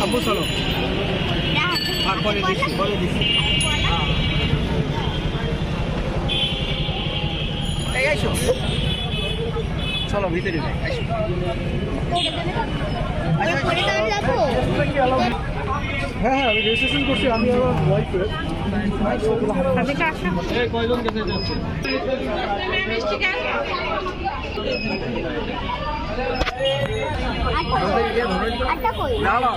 আব্বু চলো আর বলে দিচ্ছি এই আইসো চলো ভিতরে যাই আইসো হ্যাঁ আমি রেজিস্ট্রেশন করছি আমি আমার ওয়াইফের কয়জন গেছে যাচ্ছে না না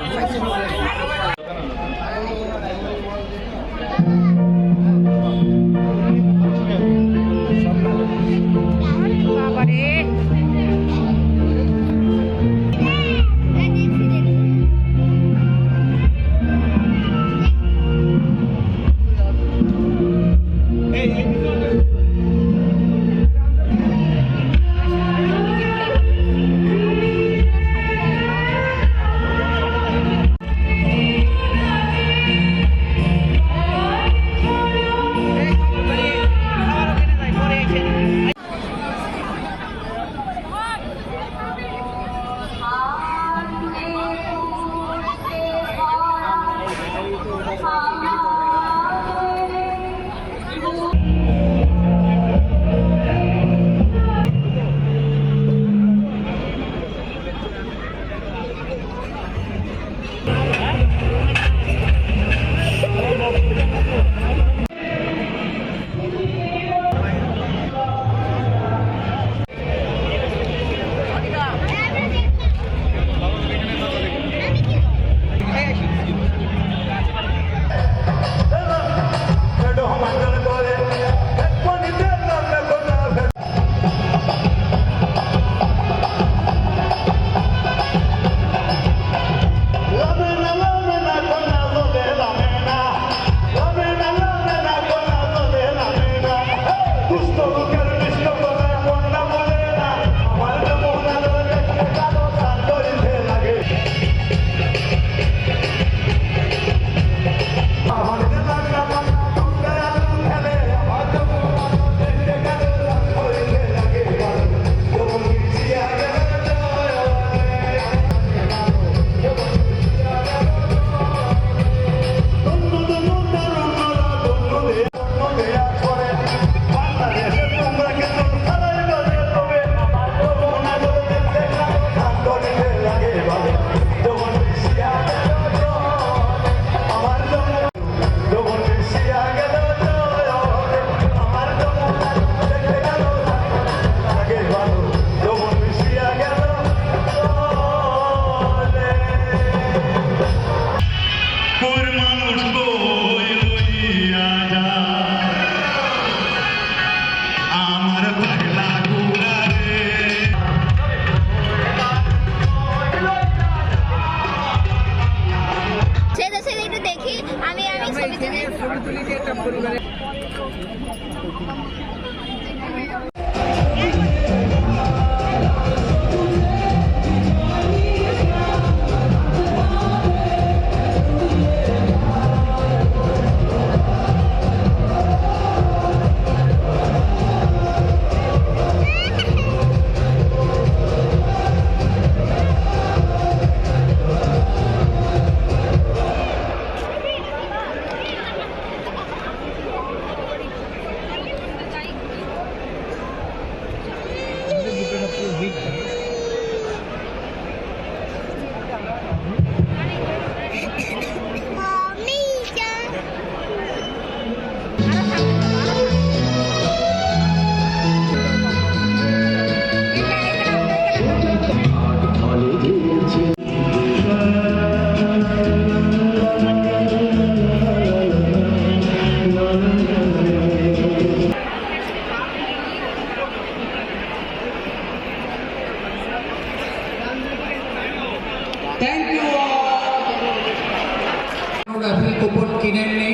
রাফেল কুপন কিনেননি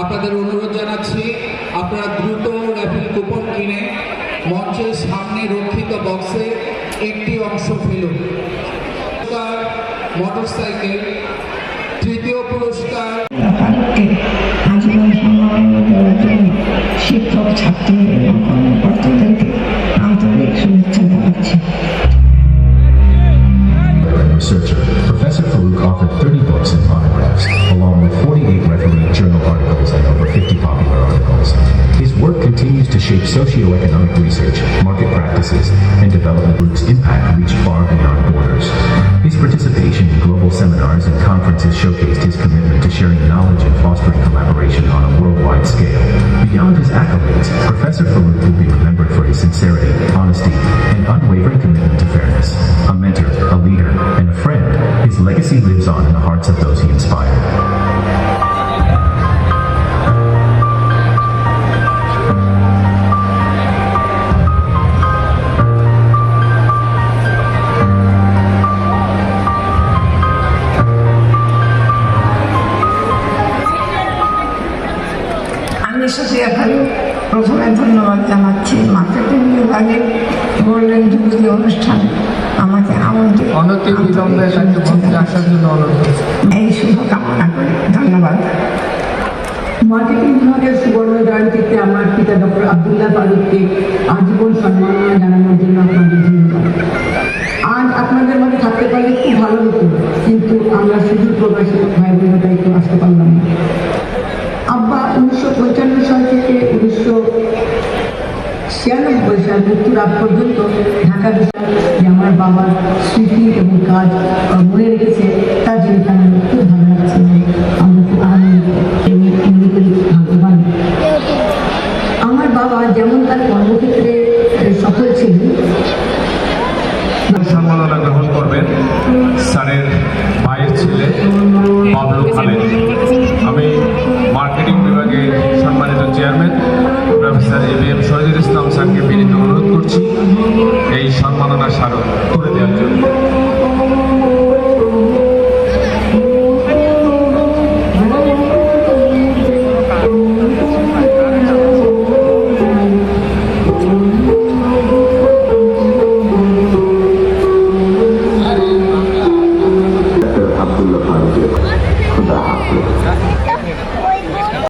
আপনাদের অনুরোধ জানাচ্ছি আপনারা দ্রুত রাফেল কুপন কিনে মঞ্চের সামনে রক্ষিত বক্সে একটি অংশ ফেলুন। মোটরসাইকেল, তৃতীয় পুরস্কার আজীবন সম্মানিত দেওয়ার জন্য শিক্ষক ছাত্রী এবং কর্মকর্তাদেরকে আন্তরিক শুভেচ্ছা জানাচ্ছি। Researcher Professor Farouk offered 30 books and monographs, along with 48 refereed journal articles and over 50 popular articles. His work continues to shape socioeconomic research, market practices, and development groups' impact reach far beyond borders. His participation in global seminars and conferences showcased his commitment to sharing knowledge and fostering collaboration on a worldwide scale. Beyond his accolades, Professor Farouk will be remembered for his sincerity, honesty, and unwavering commitment to fairness. A mentor, a leader, and a friend, his legacy lives on in the hearts of those he inspired. আমি সুফিয়া খালু প্রথমে ধন্যবাদ জানাচ্ছি marketing বিভাগে golden jubilee অনুষ্ঠানে আমাকে আমন্ত্রণ অনতি বিলম্বে তাকে মঞ্চে আসার জন্য অনুরোধ করছি। এই শুভকামনা করি। ধন্যবাদ। মার্কেটিং বিভাগের সুবর্ণ জয়ন্তীতে আমার পিতা ডক্টর আব্দুল্লাহ ফারুককে আজীবন সম্মাননা জানানোর জন্য আপনাদের ধন্যবাদ। আজ আপনাদের মাঝে থাকতে পারলে খুব ভালো হতো, কিন্তু আমরা সুদূর প্রবাসী ভাই বোনের দায়িত্ব আসতে পারলাম না। আব্বা 1955 সাল থেকে 1996 সাল মৃত্যুর আগ পর্যন্ত ঢাকা বিশ্ববিদ্যালয় যে আমার বাবার স্মৃতি এবং কাজ মনে রেখেছে তা জেনে আমার খুব ভালো লাগছে যে আমরা খুব আনন্দিত এবং মনে করি ভাগ্যবান। আমার বাবা যেমন তার কর্মক্ষেত্রে সফল ছিলেন, সম্মাননা গ্রহণ করবেন স্যারের ভাইয়ের ছেলে বাবলু খালেদ। আমি মার্কেটিং বিভাগের সম্মানিত chairman professor ABM Shahidul Islam স্যারকে বিনীত অনুরোধ করছি এই সম্মাননা স্মারক তুলে দেওয়ার জন্য।